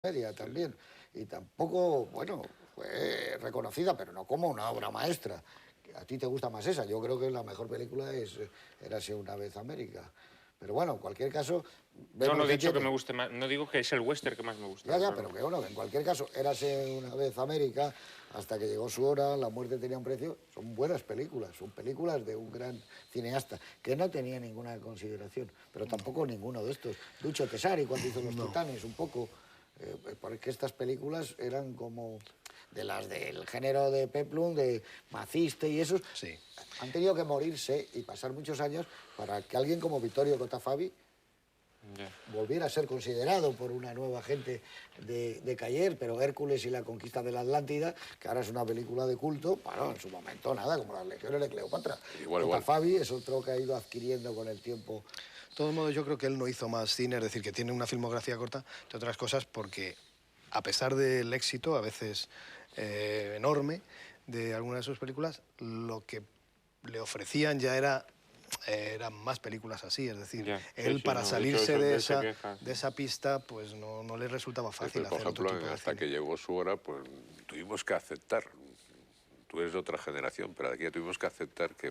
media también. Y tampoco, bueno, fue reconocida, pero no como una obra maestra. A ti te gusta más esa. Yo creo que la mejor película es Érase una vez América. Pero bueno, en cualquier caso, No, vemos no he que dicho que tiene. me guste más, no digo que es el western que más me gusta. Ya, Claro. pero que bueno, en cualquier caso, Érase una vez América, hasta que llegó su hora, La muerte tenía un precio, son buenas películas, son películas de un gran cineasta, que no tenía ninguna consideración, pero tampoco ninguno de estos. Lucho Tesari, cuando hizo Los Titanes, un poco, porque estas películas eran como de las del género de Peplum, de Maciste y esos, Sí. han tenido que morirse y pasar muchos años para que alguien como Vittorio Cotafavi Ya. volviera a ser considerado por una nueva gente de Cayer, pero Hércules y la conquista de la Atlántida, que ahora es una película de culto, bueno, en su momento nada, como las legiones de Cleopatra. Igual. Fabi es otro que ha ido adquiriendo con el tiempo. De todos modos, yo creo que él no hizo más cine, es decir, que tiene una filmografía corta, entre otras cosas porque, a pesar del éxito, a veces enorme, de algunas de sus películas, lo que le ofrecían ya eran más películas así, es decir, Ya, él sí, para no, salirse de de hecho, él se queja. de esa pista, pues no le resultaba fácil Por hacer otro ejemplo, tipo de hasta cine. que llegó su hora, pues tuvimos que aceptar. Tú eres de otra generación, pero aquí ya tuvimos que aceptar que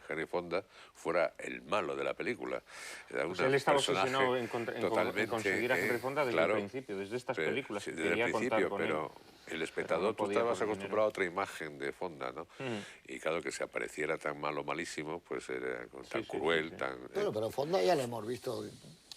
Henry Fonda fuera el malo de la película. Era Pues un él estaba personaje obsesionado en conseguir a Henry Fonda desde claro, el principio, desde estas pero- películas. sí, que desde el quería contar principio, con pero él. el espectador, Pero no tú podía estabas por el acostumbrado a dinero. otra imagen de Fonda, ¿no? Y claro, que se apareciera tan malo, malísimo, pues era tan sí, cruel, sí. tan... Bueno, pero Fonda ya lo hemos visto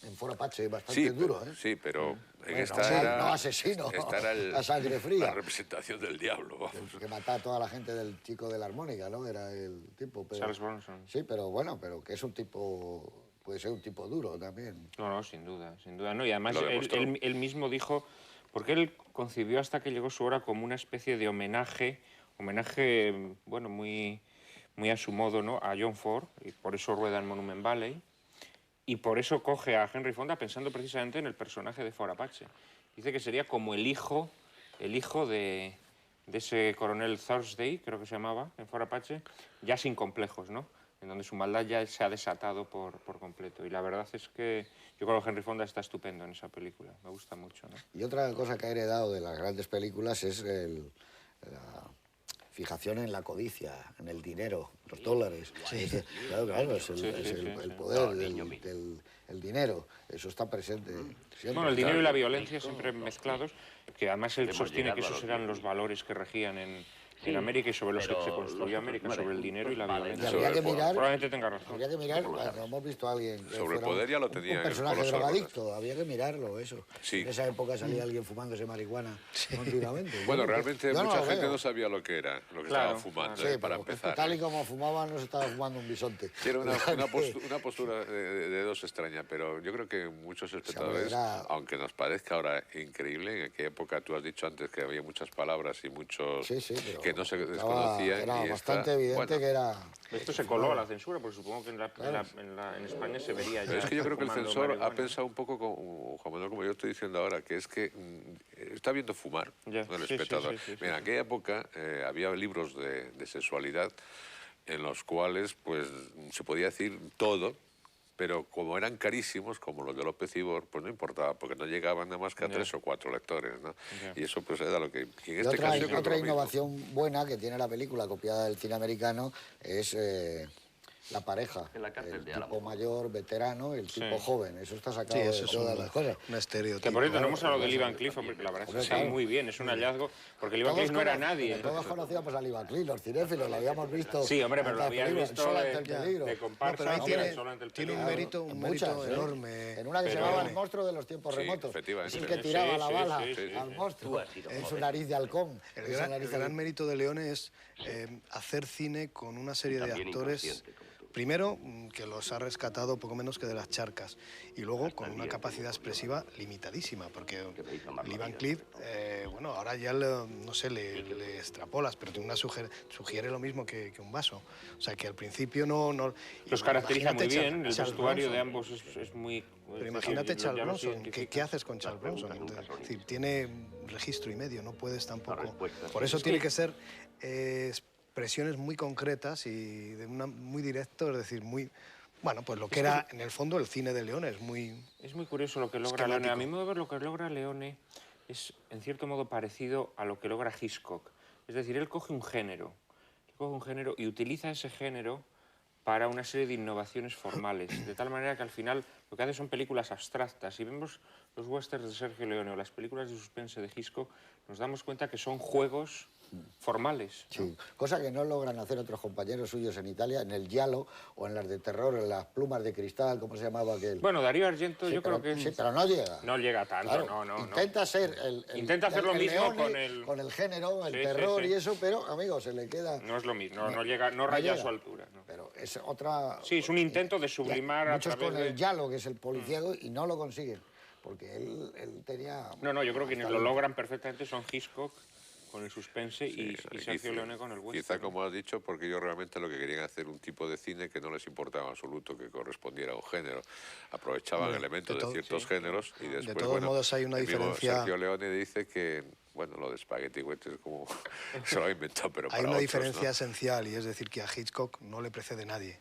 en Foro Apache, bastante Sí, duro, ¿eh? sí, pero en Bueno, esta sí, era... no asesino, esta era a sangre fría. la representación del diablo, vamos. Que mataba a toda la gente del chico de la armónica, ¿no? Era el tipo. Pero, Charles Bronson. Sí, pero bueno, pero que es un tipo, puede ser un tipo duro también. No, sin duda, sin duda. No, y además Lo demostró. él mismo dijo, porque él concibió hasta que llegó su hora como una especie de homenaje, bueno, muy a su modo, ¿no?, a John Ford, y por eso rueda en Monument Valley, y por eso coge a Henry Fonda pensando precisamente en el personaje de Ford Apache. Dice que sería como el hijo de ese coronel Thursday, creo que se llamaba, en Ford Apache, ya sin complejos, ¿no?, en donde su maldad ya se ha desatado por completo. Y la verdad es que yo creo que Henry Fonda está estupendo en esa película, me gusta mucho, ¿no? Y otra cosa que ha heredado de las grandes películas es la fijación en la codicia, en el dinero, los dólares. Claro, es el poder el dinero. Eso está presente siempre. Bueno, el dinero y la violencia siempre mezclados, que además él sostiene que esos eran los valores que regían en América y sobre los que se construyó América, sobre el dinero y la Y violencia. habría que mirar, Probablemente tenga razón. habría que mirar, cuando hemos visto a alguien que Sobre el fuera poder ya lo un tenía en personaje Coloso de drogadicto, había que mirarlo, eso. Sí. En esa época salía alguien fumándose marihuana continuamente. Bueno, Yo no- realmente yo no mucha lo gente veo. no sabía lo que era, lo que Claro, estaba fumando, Sí, para pero empezar. tal y como fumaban, no se estaba fumando un bisonte. Era una, O sea una que- una postura de dos extraña, pero yo creo que muchos espectadores, era- aunque nos parezca ahora increíble, en aquella época tú has dicho antes que había muchas palabras y muchos Sí, pero que no se estaba- desconocían. Era y bastante esta, evidente bueno, que era... Esto se coló a la censura, porque supongo que en España se vería ya. pero es que yo creo que el fumando censor ha marihuana. pensado un poco como Juan Manuel, como yo estoy diciendo ahora, que es que está viendo fumar Ya, el sí, espectador. sí. Mira, en aquella época había libros de sexualidad en los cuales pues se podía decir todo, pero como eran carísimos, como los de López Ibor, pues no importaba, porque no llegaban nada más que a 3 o 4 lectores, ¿no? Ya. Y eso pues era lo que... Y en Y este otra, caso yo creo que otra lo mismo. innovación buena que tiene la película copiada del cine americano es la pareja. En la cárcel El de tipo Álamo. mayor, veterano, el tipo joven. Eso está sacado Sí, eso de es todas las cosas. un estereotipo. Que por cierto, no hemos hablado de claro, Lee Van Cleef, hombre, que la verdad es que Hombre, está claro. muy bien, es un hallazgo, porque Lee Van Todos Cleef no era cono- nadie. Todos conocíamos a Lee Van Cleef, los cinéfilos, lo habíamos visto. Sí, hombre, pero lo ante la habías película, visto Solo de- ante el peligro. de No, comparsa, pero ahí hombre, tiene, solo ante el tiene un peligro. mérito, En muchas, ¿eh? enorme. En una que se Pero- llamaba El monstruo de los tiempos Sí, remotos. efectivamente. Es el que Sí, tiraba la sí, bala sí, al monstruo. Tú has sido En su joven. nariz de halcón. El Esa gran, nariz el de- gran mérito de Leone es hacer cine con una serie de También actores, inconsciente, como tú. primero, que los ha rescatado poco menos que de las charcas, y luego con una capacidad expresiva limitadísima, porque Lee Van Cleef, bueno, ahora ya, no sé, le extrapolas, pero tiene sugiere lo mismo que un vaso. O sea, que al principio no... Los caracteriza muy Imagínate bien, el Charles vestuario Bronson. de ambos es muy... Pero imagínate ya Charles los Bronson, identifica. ¿qué haces con Charles Bronson? Es decir, tiene registro y medio, no puedes tampoco... respuesta Por sí. eso Es tiene que- que ser expresiones muy concretas y muy directo, es decir, muy... Bueno, pues lo que era, en el fondo, el cine de Leone es muy... Es muy curioso lo que logra Esquemático. Leone. A mi modo de ver, lo que logra Leone es en cierto modo parecido a lo que logra Hitchcock. Es decir, él coge un género y utiliza ese género para una serie de innovaciones formales, de tal manera que al final lo que hace son películas abstractas. Si vemos los westerns de Sergio Leone o las películas de suspense de Hitchcock, nos damos cuenta que son juegos formales, ¿no? Sí, cosa que no logran hacer otros compañeros suyos en Italia, en el giallo o en las de terror, en las plumas de cristal, ¿cómo se llamaba aquel? Bueno, Darío Argento Sí, yo pero, creo que... sí, pero no llega. No llega tanto, Claro, no. intenta ser Intenta hacer lo mismo Leone, con el género, el Sí, terror sí. y eso, pero, amigo, se le queda... No es lo mismo, no llega, no raya a llega. su altura. No. Pero es otra... Sí, es un intento de sublimar a muchos través con el de... giallo, que es el policíaco, y no lo consiguen, porque él tenía... No, yo creo que quienes lo logran perfectamente son Hitchcock con el suspense y Sergio Leone con el western. Quizá, como has dicho, porque ellos realmente lo que querían hacer un tipo de cine que no les importaba en absoluto que correspondiera a un género. Aprovechaban elementos de ciertos géneros y después, de todos modos hay una el mismo diferencia... Sergio Leone dice que, bueno, lo de Spaghetti Western como se lo ha inventado, pero para Hay una otros, diferencia ¿no? esencial, y es decir, que a Hitchcock no le precede nadie.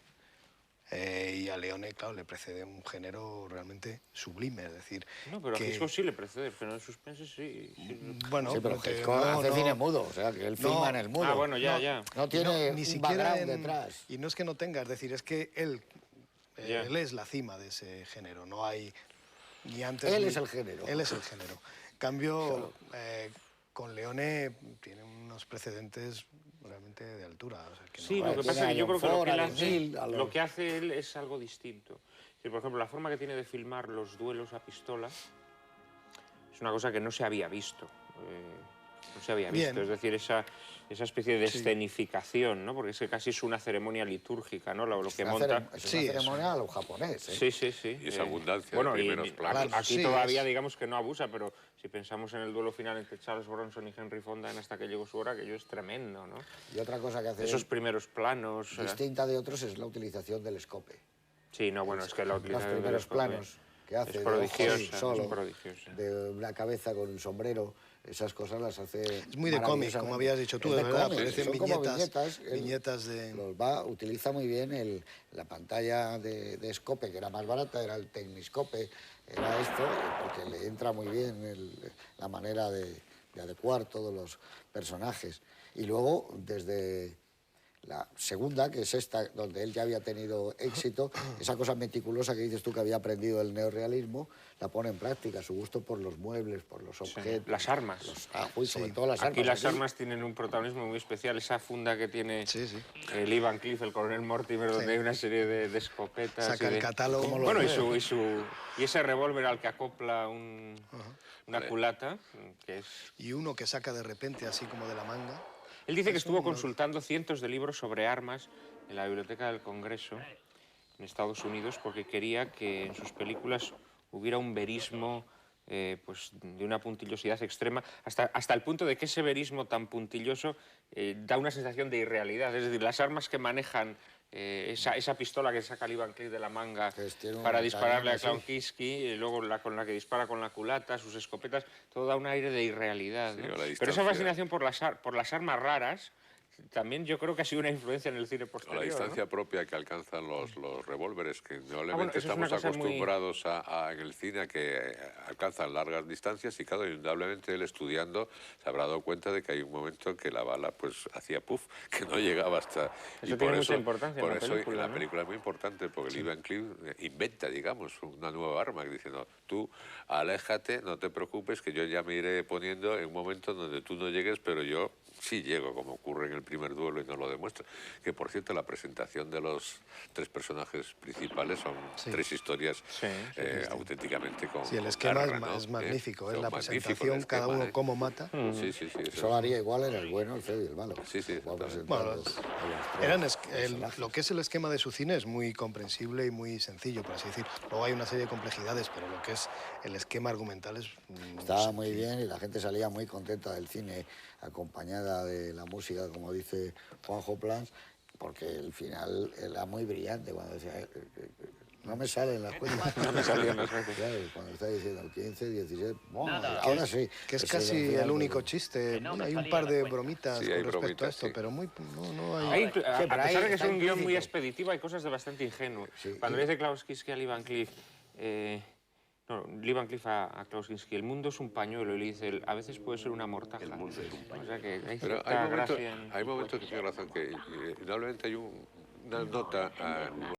Y a Leone, claro, le precede un género realmente sublime, es decir... No, pero que... a Hitchcock sí le precede, pero en el suspense sí. Bueno, Sí, pero porque Hitchcock no, hace no. cine mudo, o sea, que él filma en el mudo. Ah, bueno, ya. No tiene ni un siquiera background detrás. Y no es que no tenga, es decir, es que él Ya. Él es la cima de ese género, no hay ni antes Él ni... es el género. Él es el género. En cambio, con Leone tiene unos precedentes realmente de altura. O sea, que Sí, no, lo que tiene pasa es a que yo creo John que lo Ford, que él a hace, DeMille, a los- lo que hace él es algo distinto. Es decir, por ejemplo, la forma que tiene de filmar los duelos a pistola es una cosa que no se había visto. No se había visto. Bien. Es decir, esa especie de escenificación, ¿no? Porque es que casi es una ceremonia litúrgica, ¿no? Lo que monta... Es Sí, una eso. ceremonia a lo japonés, ¿eh? Sí. Y esa abundancia de bueno, primeros planos. Aquí Sí, todavía es- digamos que no abusa, pero si pensamos en el duelo final entre Charles Bronson y Henry Fonda en Hasta que llegó su hora, aquello es tremendo, ¿no? Y otra cosa que hace Esos primeros planos... distinta de otros es la utilización del escope. Sí, no, bueno, es que la Los utilización del primeros escope planos que hace es de prodigiosa, ojos solo, es prodigiosa. de una cabeza con un sombrero, esas cosas las hace es muy de cómic, como habías dicho tú, Es de de verdad. cómic, Parecen son como viñetas, él viñetas de... utiliza muy bien la pantalla de escope, que era más barata, era el Techniscope, era esto, porque le entra muy bien la manera de adecuar todos los personajes. Y luego, desde la segunda, que es esta, donde él ya había tenido éxito, esa cosa meticulosa que dices tú que había aprendido el neorrealismo, la pone en práctica, su gusto por los muebles, por los objetos. Las armas. Sobre todo las armas. Aquí las armas tienen un protagonismo muy especial, esa funda que tiene el Lee Van Cleef, el coronel Mortimer, donde hay una serie de escopetas. Saca y de... el catálogo. Bueno, y ese revólver al que acopla una culata, que es... Y uno que saca de repente, así como de la manga. Él dice que estuvo consultando cientos de libros sobre armas en la Biblioteca del Congreso en Estados Unidos porque quería que en sus películas hubiera un verismo pues, de una puntillosidad extrema, hasta el punto de que ese verismo tan puntilloso da una sensación de irrealidad. Es decir, las armas que manejan esa pistola que saca Lee Van Cleef de la manga para dispararle a Clown Kinski, luego con la que dispara con la culata, sus escopetas, todo da un aire de irrealidad, ¿no? Sí, Pero esa distancia. fascinación por las armas raras también yo creo que ha sido una influencia en el cine O posterior. la distancia ¿no? propia que alcanzan los revólveres, que bueno, probablemente eso es una estamos cosa muy- acostumbrados en el cine a que alcanzan largas distancias y claro, indudablemente él estudiando se habrá dado cuenta de que hay un momento que la bala pues hacía puff, que no llegaba hasta... Eso tiene mucha importancia en por la eso película, la ¿no? película es muy importante porque Lee Van Cleef inventa, digamos, una nueva arma diciendo, tú aléjate, no te preocupes, que yo ya me iré poniendo en un momento donde tú no llegues, pero yo sí llego, como ocurre en el primer duelo y nos lo demuestra. Que, por cierto, la presentación de los tres personajes principales son tres historias auténticamente con Sí, el esquema garra, ¿no? es magnífico, es Son la magníficos presentación, el cada esquema, uno cómo mata. Sí, eso Eso lo haría igual en el bueno, el feo y el malo. Sí, Igual exactamente. presentar Bueno, a los tres personajes. lo que es el esquema de su cine es muy comprensible y muy sencillo, por así decir. Luego hay una serie de complejidades, pero lo que es el esquema argumental es... Estaba muy bien y la gente salía muy contenta del cine, acompañada de la música, como dice Juanjo Plans, porque el final era muy brillante cuando decía... no me salen las cuentas. No me salían las cuentas. Claro, cuando está diciendo 15, 17... Bueno, ahora sí. Que es Ese casi final, el único chiste. Bueno, hay un par de bromitas Sí, hay con respecto a bromitas, esto, sí. pero muy, no hay... A pero pesar ahí de que es está un guión muy implícito. expeditivo, hay cosas de bastante ingenuo. Sí. Cuando le dice Klaus Kinski a Lee Van Cleef, No, Lee Van Cleef a Klaus Kinski, el mundo es un pañuelo, y le dice, a veces puede ser una mortaja. El mundo es un O sea que hay Pero cierta gracia en... hay momentos que tiene razón, que indudablemente hay una nota